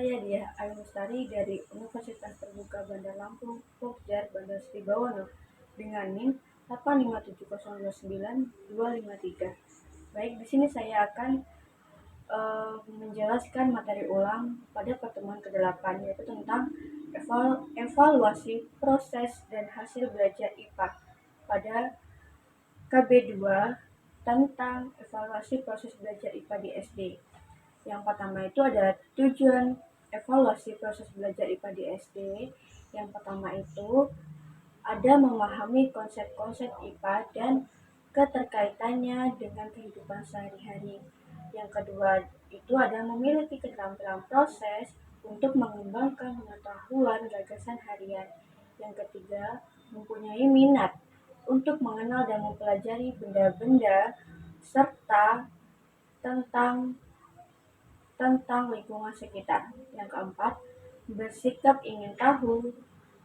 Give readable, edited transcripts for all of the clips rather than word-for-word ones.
Saya Diah Ainustari dari Universitas Terbuka Bandar Lampung, Pokja, Bandar Sri Bawono, dengan NIM 857029253. Baik, di sini saya akan menjelaskan materi ulang pada pertemuan ke-8, yaitu tentang evaluasi proses dan hasil belajar IPA pada KB2 tentang evaluasi proses belajar IPA di SD. Yang pertama itu ada tujuan evaluasi proses belajar IPA di SD. Yang pertama itu ada memahami konsep-konsep IPA dan keterkaitannya dengan kehidupan sehari-hari. Yang kedua itu ada memiliki keterampilan proses untuk mengembangkan pengetahuan gagasan harian. Yang ketiga, mempunyai minat untuk mengenal dan mempelajari benda-benda serta tentang lingkungan sekitar. Yang keempat, bersikap ingin tahu,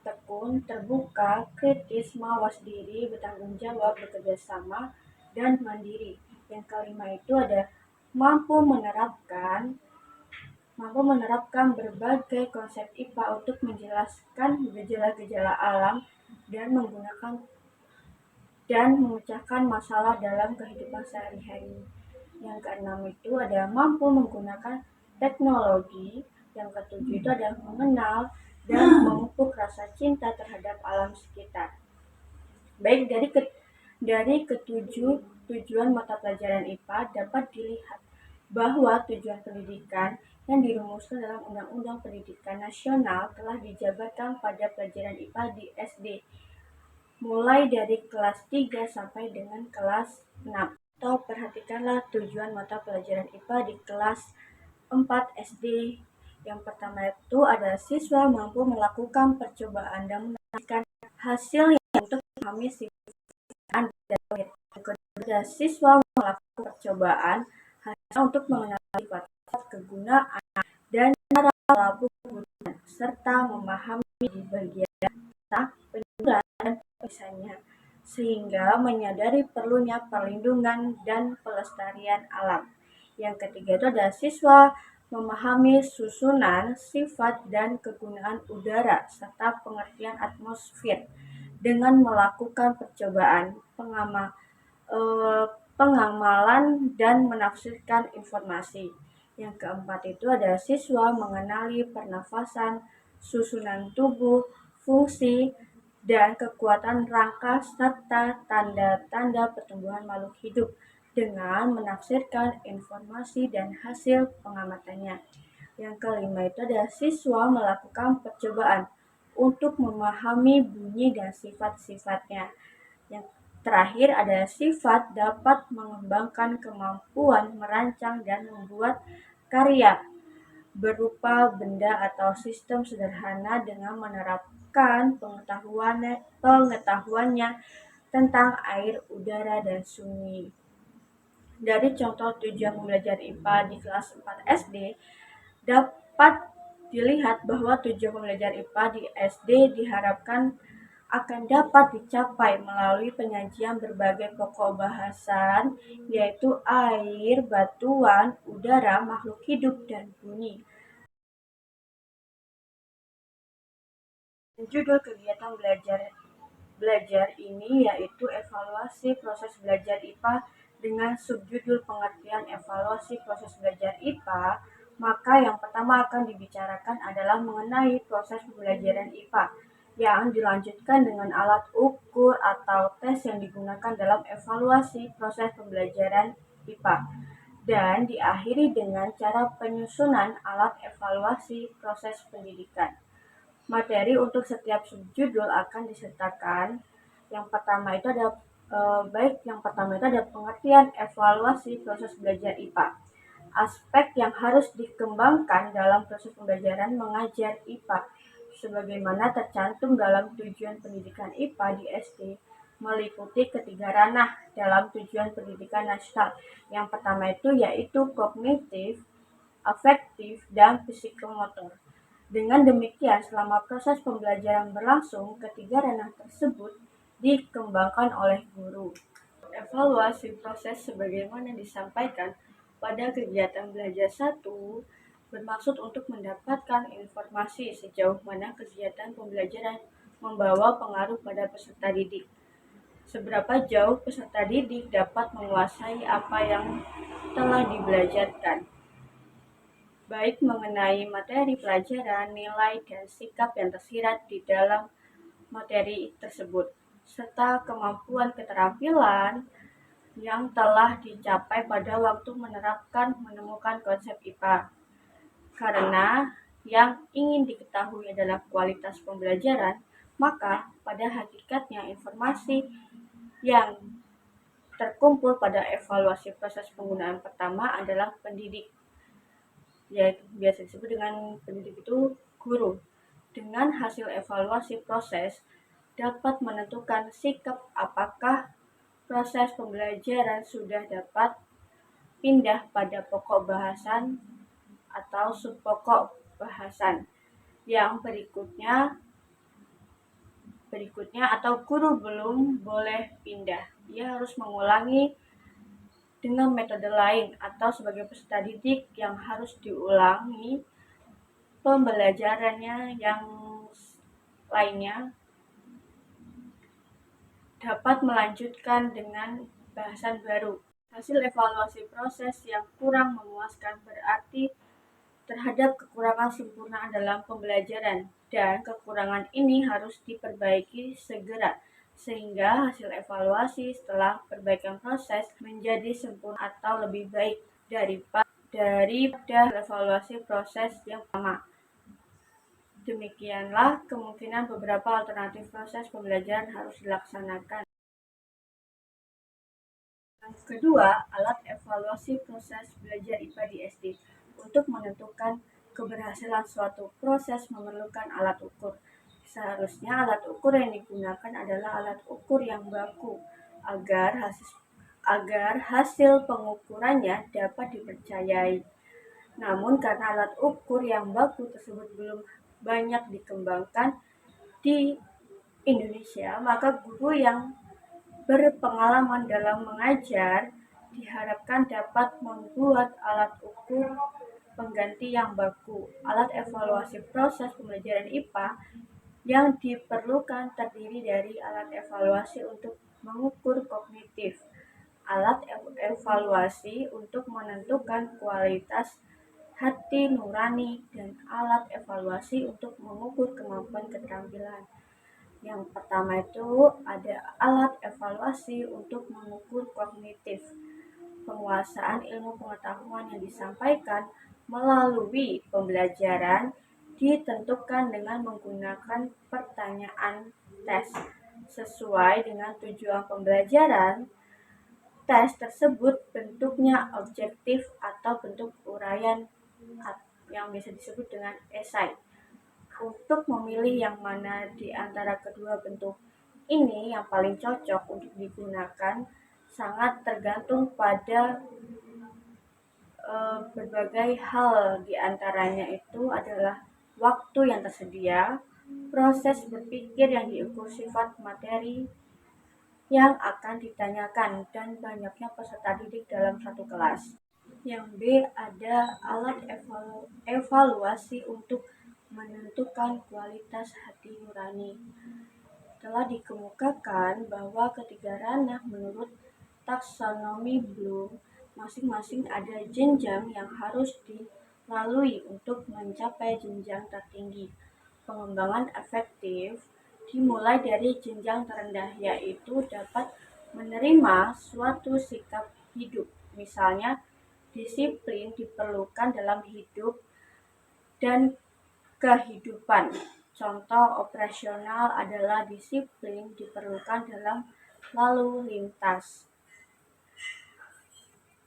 tekun, terbuka, kritis, mawas diri, bertanggung jawab, bekerja sama, dan mandiri. Yang kelima itu ada mampu menerapkan berbagai konsep IPA untuk menjelaskan gejala-gejala alam dan memecahkan masalah dalam kehidupan sehari-hari. Yang keenam itu ada mampu menggunakan teknologi. Yang ketujuh itu ada mengenal dan memupuk rasa cinta terhadap alam sekitar. Baik, dari ketujuh tujuan mata pelajaran IPA dapat dilihat bahwa tujuan pendidikan yang dirumuskan dalam Undang-Undang Pendidikan Nasional telah dijabarkan pada pelajaran IPA di SD, mulai dari kelas 3 sampai dengan kelas 6. Atau perhatikanlah tujuan mata pelajaran IPA di kelas 4 SD. Yang pertama itu ada siswa mampu melakukan percobaan dan menantikan hasil yang untuk memahami sifat dan yang kedua, siswa melakukan percobaan hanya untuk mengenali sifat kegunaan dan cara pelaku penggunaan serta memahami di bagian penyusunan dan pemisahnya, sehingga menyadari perlunya perlindungan dan pelestarian alam. Yang ketiga itu adalah siswa memahami susunan, sifat, dan kegunaan udara serta pengertian atmosfer dengan melakukan percobaan, pengamalan, dan menafsirkan informasi. Yang keempat itu ada siswa mengenali pernafasan, susunan tubuh, fungsi, dan kekuatan rangka serta tanda-tanda pertumbuhan makhluk hidup dengan menafsirkan informasi dan hasil pengamatannya. Yang kelima itu ada siswa melakukan percobaan untuk memahami bunyi dan sifat-sifatnya. Yang terakhir ada sifat dapat mengembangkan kemampuan merancang dan membuat karya berupa benda atau sistem sederhana dengan menerapkan pengetahuannya tentang air, udara, dan sungai. Dari contoh tujuan pembelajaran IPA di kelas 4 SD, dapat dilihat bahwa tujuan pembelajaran IPA di SD diharapkan akan dapat dicapai melalui penyajian berbagai pokok bahasan, yaitu air, batuan, udara, makhluk hidup, dan bunyi. Judul kegiatan belajar ini yaitu evaluasi proses belajar IPA dengan subjudul pengertian evaluasi proses belajar IPA. Maka yang pertama akan dibicarakan adalah mengenai proses pembelajaran IPA yang dilanjutkan dengan alat ukur atau tes yang digunakan dalam evaluasi proses pembelajaran IPA, dan diakhiri dengan cara penyusunan alat evaluasi proses pendidikan. Materi untuk setiap subjudul akan disertakan. Yang pertama itu ada pengertian evaluasi proses belajar IPA. Aspek yang harus dikembangkan dalam proses pembelajaran mengajar IPA sebagaimana tercantum dalam tujuan pendidikan IPA di SD meliputi ketiga ranah dalam tujuan pendidikan nasional. Yang pertama itu yaitu kognitif, afektif, dan psikomotor. Dengan demikian, selama proses pembelajaran berlangsung, ketiga ranah tersebut dikembangkan oleh guru. Evaluasi proses sebagaimana disampaikan pada kegiatan belajar 1 bermaksud untuk mendapatkan informasi sejauh mana kegiatan pembelajaran membawa pengaruh pada peserta didik. Seberapa jauh peserta didik dapat menguasai apa yang telah dibelajarkan, baik mengenai materi pelajaran, nilai, dan sikap yang tersirat di dalam materi tersebut, serta kemampuan keterampilan yang telah dicapai pada waktu menemukan konsep IPA. Karena yang ingin diketahui adalah kualitas pembelajaran, maka pada hakikatnya informasi yang terkumpul pada evaluasi proses penggunaan pertama adalah pendidik, yaitu biasa disebut dengan pendidik itu guru. Dengan hasil evaluasi proses dapat menentukan sikap apakah proses pembelajaran sudah dapat pindah pada pokok bahasan atau subpokok bahasan yang berikutnya atau guru belum boleh pindah. Ia harus mengulangi dengan metode lain atau sebagai peserta didik yang harus diulangi pembelajarannya yang lainnya dapat melanjutkan dengan bahasan baru. Hasil evaluasi proses yang kurang memuaskan berarti terhadap kekurangan sempurna dalam pembelajaran, dan kekurangan ini harus diperbaiki segera sehingga hasil evaluasi setelah perbaikan proses menjadi sempurna atau lebih baik daripada evaluasi proses yang pertama. Demikianlah kemungkinan beberapa alternatif proses pembelajaran harus dilaksanakan. Yang kedua, alat evaluasi proses belajar IPA di SD. Untuk menentukan keberhasilan suatu proses memerlukan alat ukur. Seharusnya alat ukur yang digunakan adalah alat ukur yang baku agar hasil pengukurannya dapat dipercayai. Namun karena alat ukur yang baku tersebut belum banyak dikembangkan di Indonesia, maka guru yang berpengalaman dalam mengajar diharapkan dapat membuat alat ukur pengganti yang baku. Alat evaluasi proses pembelajaran IPA yang diperlukan terdiri dari alat evaluasi untuk mengukur kognitif, alat evaluasi untuk menentukan kualitas hati nurani, dan alat evaluasi untuk mengukur kemampuan keterampilan. Yang pertama itu ada alat evaluasi untuk mengukur kognitif. Penguasaan ilmu pengetahuan yang disampaikan melalui pembelajaran ditentukan dengan menggunakan pertanyaan tes. Sesuai dengan tujuan pembelajaran, tes tersebut bentuknya objektif atau bentuk uraian yang bisa disebut dengan esai. Untuk memilih yang mana di antara kedua bentuk ini yang paling cocok untuk digunakan sangat tergantung pada berbagai hal. Di antaranya itu adalah waktu yang tersedia, proses berpikir yang diukur sifat materi yang akan ditanyakan, dan banyaknya peserta didik dalam satu kelas. Yang B, ada alat evaluasi untuk menentukan kualitas hati nurani. Telah dikemukakan bahwa ketiga ranah menurut taksonomi Bloom masing-masing ada jenjang yang harus dilalui untuk mencapai jenjang tertinggi. Pengembangan efektif dimulai dari jenjang terendah, yaitu dapat menerima suatu sikap hidup. Misalnya, disiplin diperlukan dalam hidup dan kehidupan. Contoh operasional adalah disiplin diperlukan dalam lalu lintas.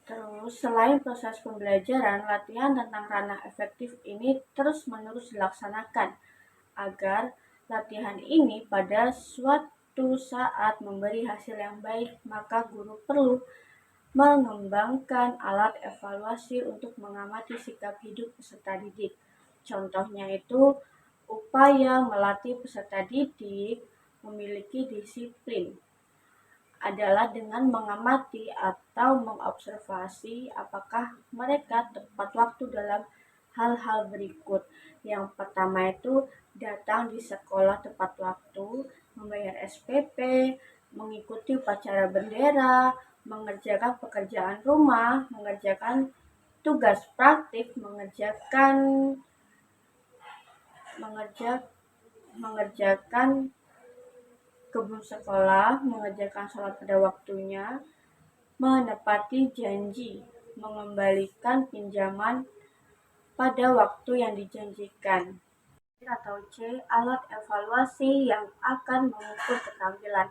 Terus, selain proses pembelajaran, latihan tentang ranah efektif ini terus-menerus dilaksanakan agar latihan ini pada suatu saat memberi hasil yang baik. Maka guru perlu mengembangkan alat evaluasi untuk mengamati sikap hidup peserta didik. Contohnya itu upaya melatih peserta didik memiliki disiplin adalah dengan mengamati atau mengobservasi apakah mereka tepat waktu dalam hal-hal berikut. Yang pertama itu datang di sekolah tepat waktu, membayar SPP, mengikuti upacara bendera, mengerjakan pekerjaan rumah, mengerjakan tugas praktik, mengerjakan kebun sekolah, mengerjakan sholat pada waktunya, menepati janji, mengembalikan pinjaman pada waktu yang dijanjikan. Atau C, alat evaluasi yang akan mengukur keterampilan.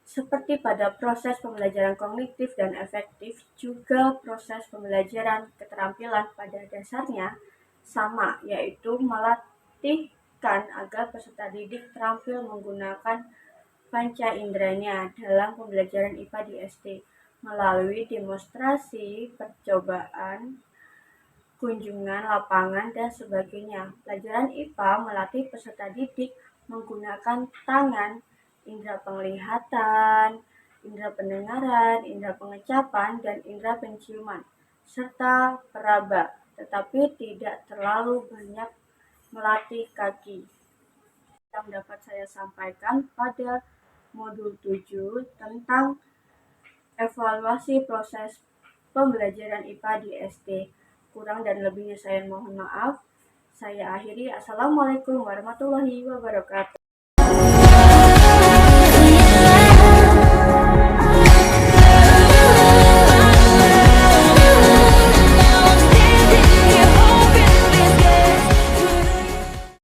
Seperti pada proses pembelajaran kognitif dan efektif, juga proses pembelajaran keterampilan pada dasarnya sama, yaitu melatihkan agar peserta didik terampil menggunakan panca inderanya dalam pembelajaran IPA di SD melalui demonstrasi, percobaan, kunjungan lapangan, dan sebagainya. Pelajaran IPA melatih peserta didik menggunakan tangan, indera penglihatan, indera pendengaran, indera pengecapan, dan indera penciuman, serta peraba, tetapi tidak terlalu banyak melatih kaki. Yang dapat saya sampaikan pada modul 7 tentang evaluasi proses pembelajaran IPA di SD. Kurang dan lebihnya saya mohon maaf. Saya akhiri. Assalamualaikum warahmatullahi wabarakatuh.